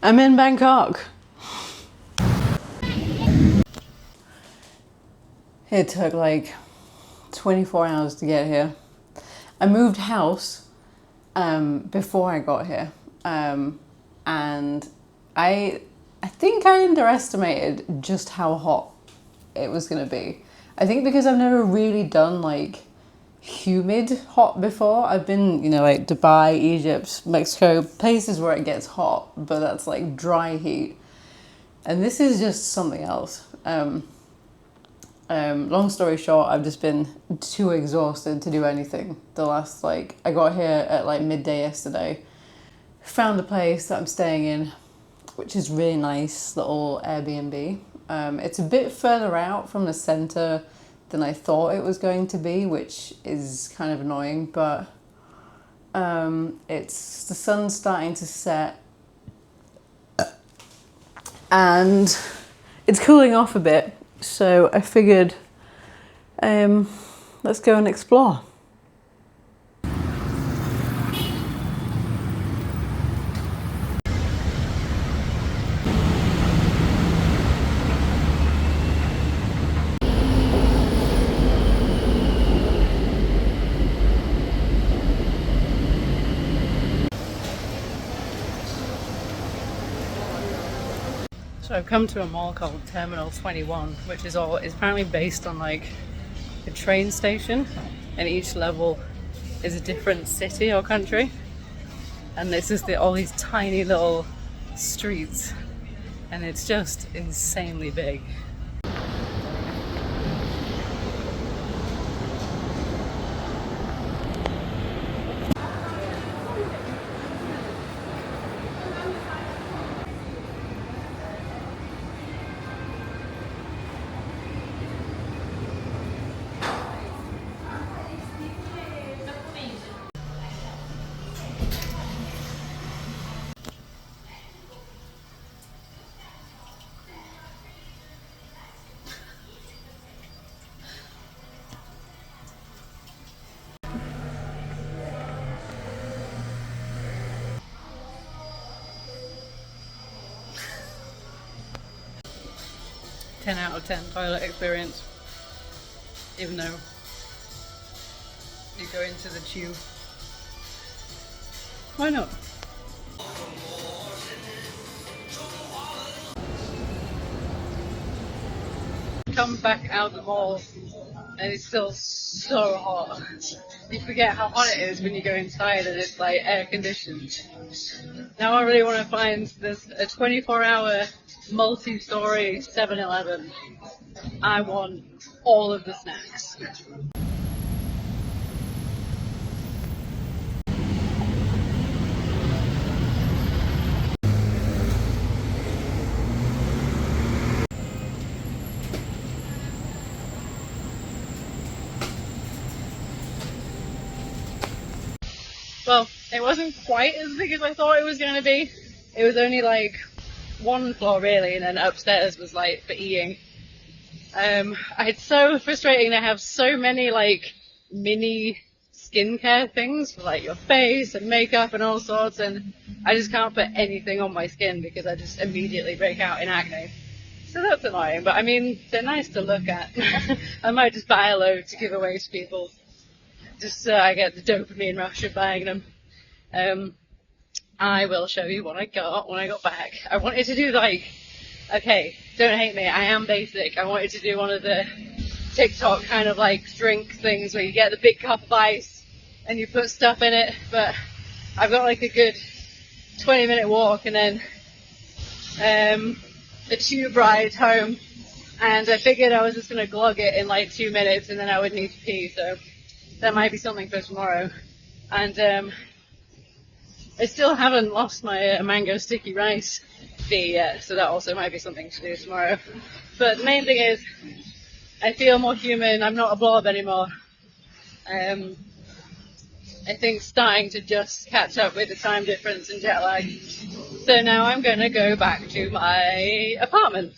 I'm in Bangkok. It took like 24 hours to get here. I moved house before I got here, and I think I underestimated just how hot it was gonna be. I think because I've never really done like humid hot before. I've been, like Dubai, Egypt, Mexico, places where it gets hot, but that's like dry heat. And this is just something else. Long story short, I've just been too exhausted to do anything. I got here at like midday yesterday, found a place that I'm staying in, which is really nice, little Airbnb. It's a bit further out from the centre than I thought it was going to be, which is kind of annoying, but the sun's starting to set and it's cooling off a bit, so I figured let's go and explore. So I've come to a mall called Terminal 21, which is apparently based on like a train station, and each level is a different city or country. And this is all these tiny little streets, and it's just insanely big. Ten out of 10 toilet experience, even though you go into the tube. Why not? Come back out the mall and it's still so hot. You forget how hot it is when you go inside and it's like air conditioned. Now I really want to find a 24-hour multi-story 7-Eleven. I want all of the snacks. Well, it wasn't quite as big as I thought it was going to be. It was only like one floor really, and then upstairs was like for eating. It's so frustrating to have so many like mini skincare things for like your face and makeup and all sorts, and I just can't put anything on my skin because I just immediately break out in acne. So that's annoying, but I mean, they're nice to look at. I might just buy a load to give away to people, just so I get the dopamine rush of buying them. I will show you what I got when I got back. I wanted to do okay, don't hate me, I am basic. I wanted to do one of the TikTok kind of like drink things where you get the big cup of ice and you put stuff in it, but I've got like a good 20-minute walk and then a tube ride home, and I figured I was just going to glug it in like 2 minutes and then I would need to pee, so that might be something for tomorrow. And I still haven't lost my mango sticky rice fee yet, so that also might be something to do tomorrow. But the main thing is, I feel more human, I'm not a blob anymore. I think starting to just catch up with the time difference and jet lag. So now I'm going to go back to my apartment.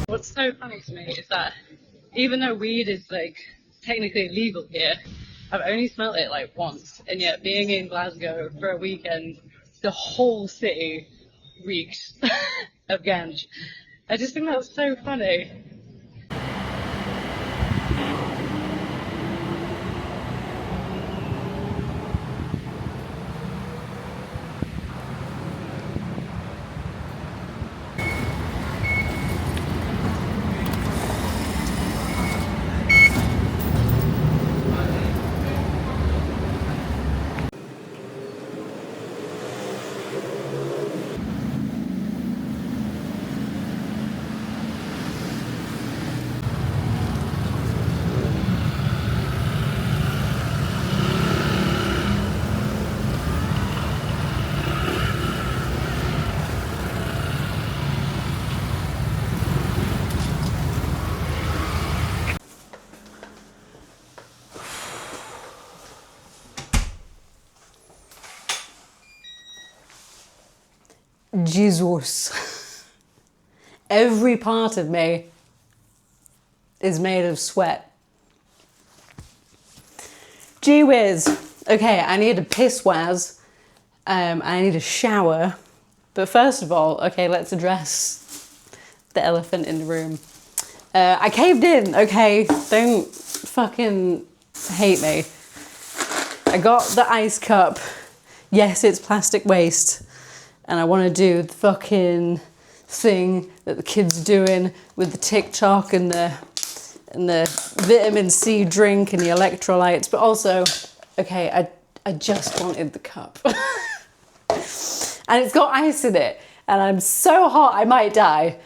What's so funny to me is that even though weed is like technically illegal here, I've only smelt it like once, and yet being in Glasgow for a weekend, the whole city reeks of ganj. I just think that's so funny. Jesus. Every part of me is made of sweat. Gee whiz. Okay, I need a piss waz. I need a shower. But first of all, okay, let's address the elephant in the room. I caved in, okay? Don't fucking hate me. I got the ice cup. Yes, it's plastic waste. And I want to do the fucking thing that the kids are doing with the TikTok and the vitamin C drink and the electrolytes. But also, okay, I just wanted the cup. And it's got ice in it. And I'm so hot, I might die.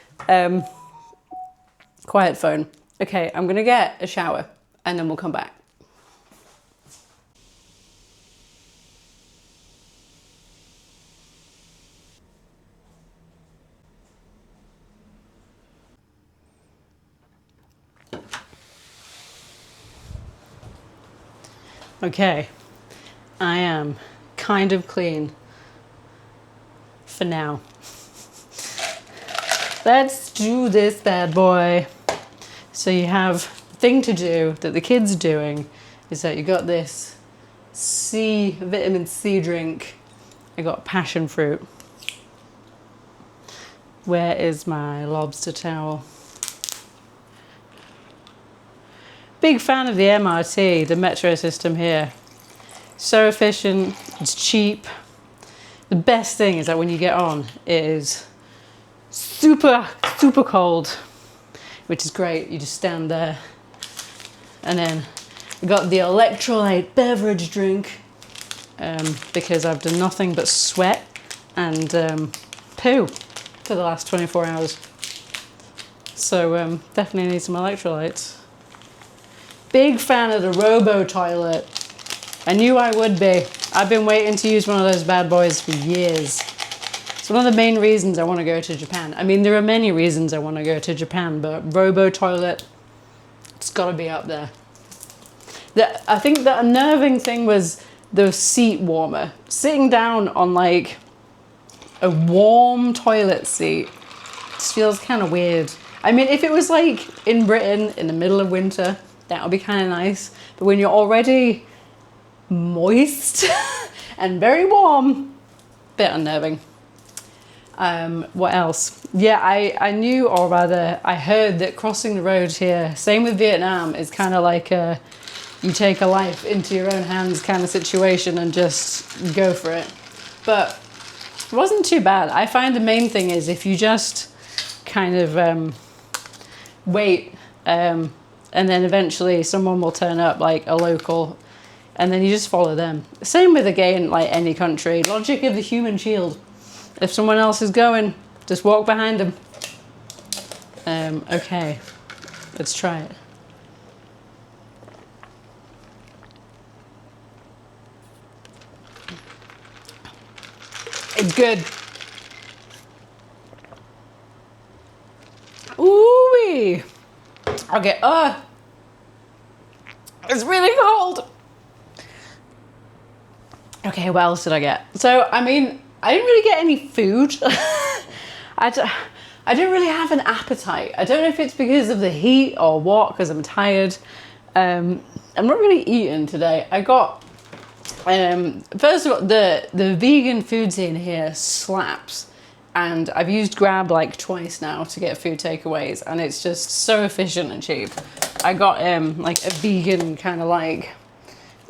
Quiet phone. Okay, I'm going to get a shower and then we'll come back. Okay, I am kind of clean for now. Let's do this bad boy. So you have a thing to do that the kids are doing is that you got this vitamin C drink. I got passion fruit. Where is my lobster towel? Big fan of the MRT, the metro system here. So efficient, it's cheap. The best thing is that when you get on, it is super, super cold, which is great. You just stand there. And then I got the electrolyte beverage drink because I've done nothing but sweat and poo for the last 24 hours. So definitely need some electrolytes. Big fan of the Robo toilet. I knew I would be. I've been waiting to use one of those bad boys for years. It's one of the main reasons I want to go to Japan. I mean, there are many reasons I want to go to Japan, but Robo toilet, it's got to be up there. I think the unnerving thing was the seat warmer. Sitting down on like a warm toilet seat just feels kind of weird. I mean, if it was like in Britain in the middle of winter, that would be kind of nice. But when you're already moist and very warm, bit unnerving. What else? Yeah, I knew, or rather I heard that crossing the road here, same with Vietnam, is kind of like you take a life into your own hands kind of situation and just go for it. But it wasn't too bad. I find the main thing is if you just kind of wait and then eventually someone will turn up, like a local, and then you just follow them. Same with, again, like any country. Logic of the human shield. If someone else is going, just walk behind them. Okay, let's try it. It's good. Ooh-wee. Okay, it's really cold. Okay, what else did I get? So, I mean, I didn't really get any food. I didn't really have an appetite. I don't know if it's because of the heat or what, because I'm tired. I'm not really eating today. I got, first of all, the vegan food scene here slaps. And I've used Grab like twice now to get food takeaways, and it's just so efficient and cheap. I got like a vegan kind of like,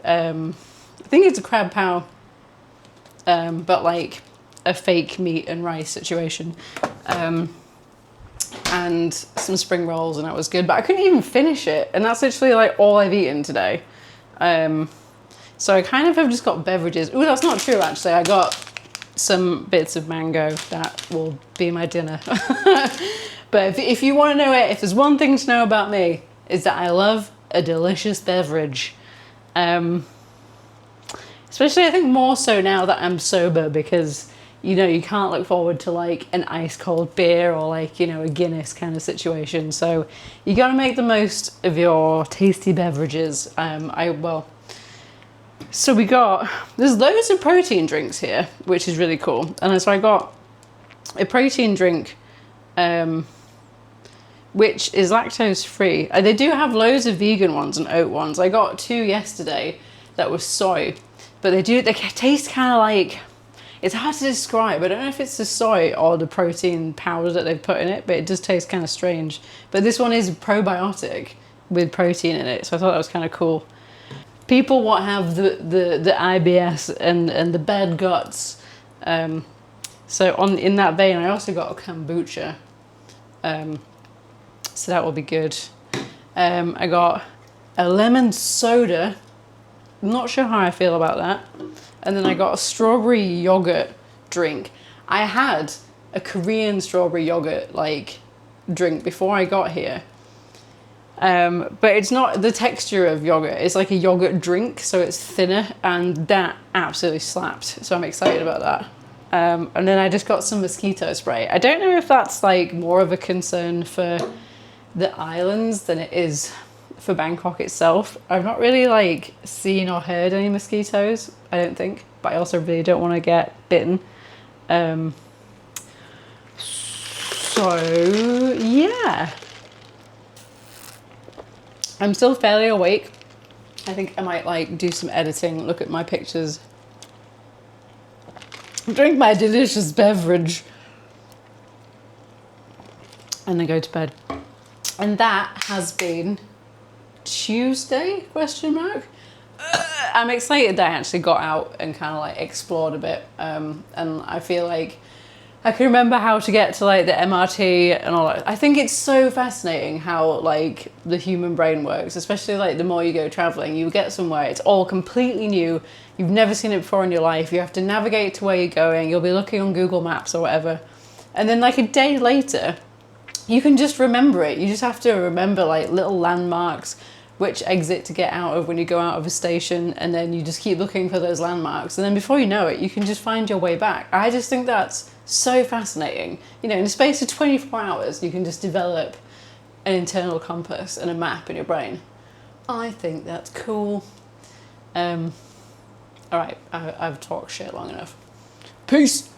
I think it's a crab pow, but like a fake meat and rice situation. And some spring rolls, and that was good, but I couldn't even finish it, and that's literally like all I've eaten today. So I kind of have just got beverages. Oh, that's not true actually. I got some bits of mango that will be my dinner. But if you want to know it, if there's one thing to know about me, is that I love a delicious beverage. Especially I think more so now that I'm sober, because you know you can't look forward to like an ice cold beer or like, you know, a Guinness kind of situation. So you got to make the most of your tasty beverages. So there's loads of protein drinks here, which is really cool. And so I got a protein drink, which is lactose free. They do have loads of vegan ones and oat ones. I got 2 yesterday that was soy, but they taste kind of like, it's hard to describe. I don't know if it's the soy or the protein powder that they've put in it, but it does taste kind of strange. But this one is probiotic with protein in it, so I thought that was kind of cool. People what have the IBS and the bad guts. So in that vein, I also got a kombucha. So that will be good. I got a lemon soda. I'm not sure how I feel about that. And then I got a strawberry yogurt drink. I had a Korean strawberry yogurt like drink before I got here. But it's not the texture of yogurt. It's like a yogurt drink, so it's thinner, and that absolutely slapped. So I'm excited about that. And then I just got some mosquito spray. I don't know if that's like more of a concern for the islands than it is for Bangkok itself. I've not really like seen or heard any mosquitoes, I don't think, but I also really don't want to get bitten. So yeah. I'm still fairly awake. I think I might like do some editing, look at my pictures, drink my delicious beverage, and then go to bed. And that has been Tuesday, question mark. I'm excited that I actually got out and kind of like explored a bit. And I feel like I can remember how to get to like the MRT and all that. I think it's so fascinating how like the human brain works, especially like the more you go traveling, you get somewhere, it's all completely new. You've never seen it before in your life. You have to navigate to where you're going. You'll be looking on Google Maps or whatever. And then like a day later, you can just remember it. You just have to remember like little landmarks, which exit to get out of when you go out of a station, and then you just keep looking for those landmarks, and then before you know it, you can just find your way back. I just think that's so fascinating. You know, in the space of 24 hours, you can just develop an internal compass and a map in your brain. I think that's cool. All right, I've talked shit long enough. Peace.